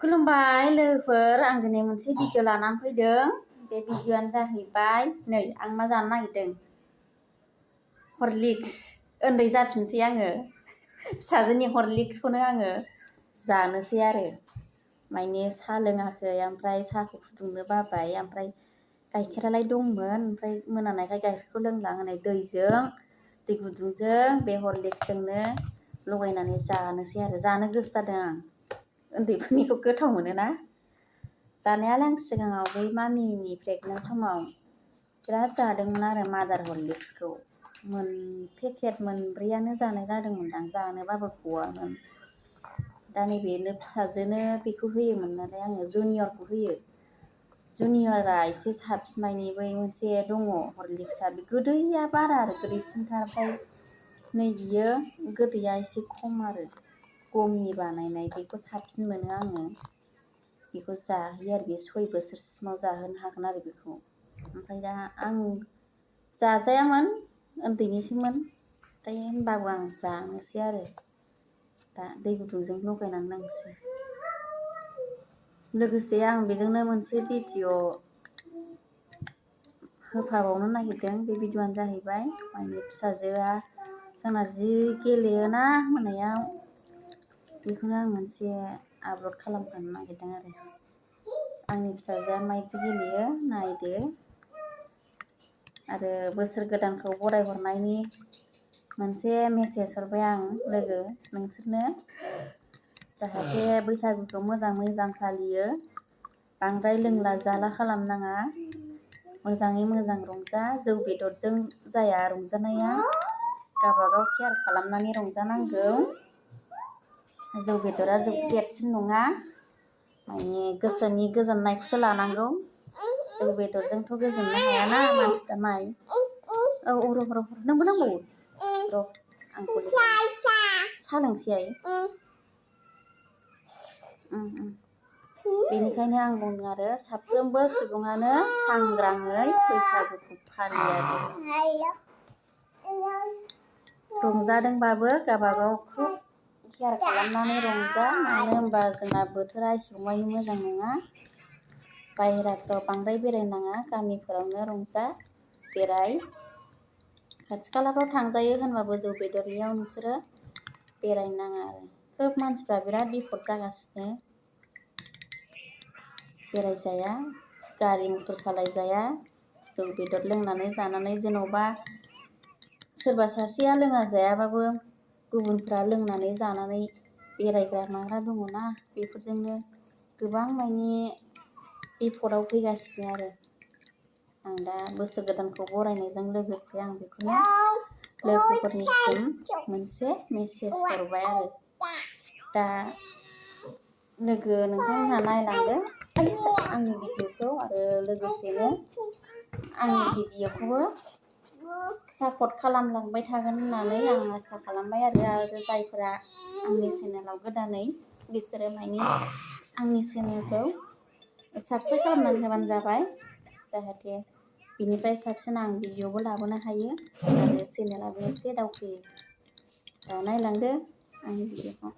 खुलुमबाय लोगोफोर आं दिनै मोनसे भिडिअ लानानै फैदों। बे भिडिअआनो जाहैबाय नै आं मा जानो नागिरदों हरलिक्स। उन्दै जाफिनसै आङो फिसाजोनि हरलिक्सखौनो आङो जानोसै आरो माने साहा लोङाखै ओमफ्राय साहाखौ फुदुंनो बाबाय ओमफ्राय गाइखेरालाय दंमोन ओमफ्राय मोनानायखाय गाइखेरखौ लोंला हनै दैजों दै गुदुंजों बे हरलिक्सजोंनो लगायनानै जानोसै आरो जानो गोसो जादों आं। उन्दैफोरनिखौ गोथाव मोनोना जानायालाय आं सिगाङाव बै मामिनि प्रेगनेन्ट समाव बिराद जादोंमोन आरो मादार हरलिक्सखौ पेकेट मोनब्रैयानो जानाय जादोंमोनदां जानोबाबो गवामोन। दा नैबेनो फिसाजोनो बेखौ होयोमोन नालाय आङो जुनियरखौ होयो। जुनियरा एसे साबसिन मानि बै मोनसे दङ हरलिक्सआ बे गोदैया बारा आरो गोदैसिनथार ओमफ्राय नै बियो गोदैया एसे खम आरो गमनि बानायनाय बेखौ साबसिन मोनो आङो। बेखौ जाहोयो आरो बे 6 बोसोरसिमाव जाहोनो हागोन आरो बेखौ। ओमफ्राय दा आं जाजायामोन उन्दैनिसोमोन ओमफ्राय होनबाबो आं जानोसै आरो दा दै गुदुंजों लगायनानै लोंनोसै। लोगोसे आं बेजोंनो मोनसे भिडिअ होफाबावनो नागिरदों। बे भिडिअआनो जाहैबाय आंनि फिसाजोआ जोंना जि गेलेयोना मोनायाव बेखौनो आं मोनसे आपल'ड खालामफानो नागिरदों आरो आंनि फिसाजोआ माबायदि गेलेयो नायदो। आरो बोसोर गोदानखौ बरायहरनायनि मोनसे मेसेज हरबाय आं लोगो नोंसोरनो जाहाथे बैसागुखौ मोजाङै मोजां फालियो, बांद्राय लोंला जाला खालामनाङा, मोजाङै मोजां रंजा। जौ बेदरजों जाया रंजानाया, गावबागाव केयार खालामनानै रंजानांगौ। जौ बेदरा देरसिन नङा, माने गोसोनि गोजोननायखौसो लानांगौ। जौ बेदरजोंथ' गोजोननो हायाना मानसिफ्रा माइ। औ र' नोंबो नांबावो र' आंखौ साहा लोंसै आइ। बेनिखायनो आं बुङो आरो साफ्रोमबो सुबुङानो सांग्राङै बैसागुखौ फालियो आरो रंजादोंबाबो गावबागाव खुब केयार खालामनानै रंजा। मानो होनबा जोंना बोथोरा एसेबांमानि मोजां नङा। बाहेराफ्राव बांद्राय बेरायनाङा, गामिफोरावनो रंजा बेराय। खाथि खालाफ्राव थांजायो होनबाबो जौ बेदरनियाव नोंसोरो बेरायनो नाङा आरो खोब मानसिफ्रा बिराद बिपद जागासिनो। बेरायजाया, गारि मटर सालायजाया, जौ बेदर लोंनानै जानानै जेन'बा सोरबा सासेया लोङा जायाबाबो गुबुनफ्रा लोंनानै जानानै बेरायग्रा माग्रा दङना, बेफोरजोंनो गोबां माने बिपदआव फैगासिनो आरो आं दा बोसोर गोदानखौ बरायनायजों लोगोसे आं बेखौनो लोगोफोरनिसिम मोनसे मेसेज हरबाय आरो दा लोगो नोंथांमोनहा नायलांदो आंनि भिडिअखौ आरो लोगोसेनो आंनि भिडिअखौबो सापर्ट खालामलांबाय थागोन होननानै आं आसा खालामबाय आरो जायफोरा आंनि चेनेलाव गोदानै बिसोरो माने आंनि चेनेलखौ साबस्क्राइब खालामनानै होबानो जाबाय, जाहाथे बिनिफ्राय साबसिन आं भिडिअबो लाबोनो हायो आरो चेनेलाबो एसे दावखोयो। दा नायलांदो आंनि भिडिअखौ।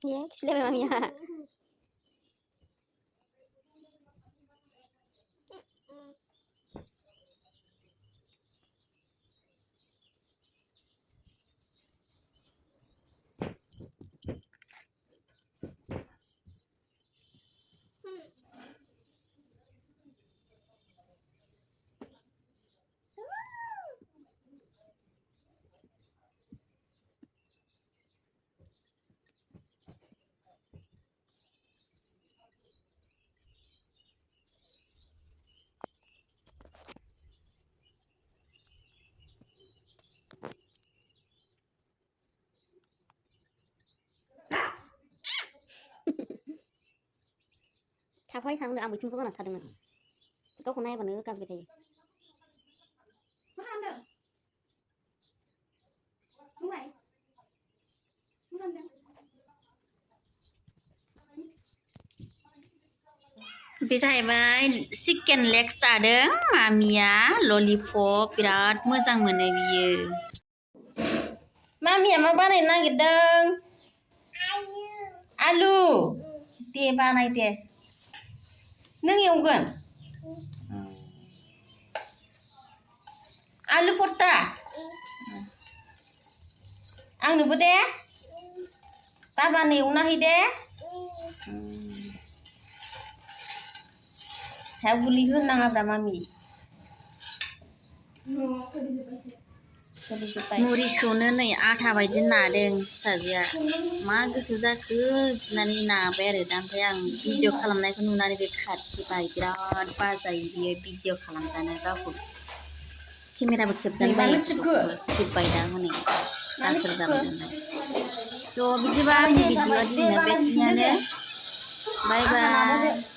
Ya, sudah memang ya. थाफाय थांनो आं बिथिंखौ गोनां थादोंमोन गावखौ नायबानो गाज्रि थायो मा खालामदों बुंलाय मा खालामदों बे जाहैबाय चिकेन लेग जादों मामिया ललिपप बिराद मोजां मोनो बियो मामिया मा बानायनो नागिरदों आलु दे बानाय दे नों एवगोन आलु परता आंनोबो दे बाबानो एवना है दे सायाव गोलैहो नाङाब्रा मामि मुरिखौनो नै आथा बायदि नादों फिसाजोआ मा गोसो जाखो बिनानै नाबाय आरो दा ओमफ्राय आं भिडिअ खालामनायखौ नुनानै बे खाथिबाय बिराद बाजायो बियो भिडिअ खालामजानो गावखौ केमेराबो खेबजानो बायो सिबबाय दा हनै दाखोर जाबाय नालाय थ' बिदिबा आंनि भिडिअआ दिनै बेखिनियानो बाय बाय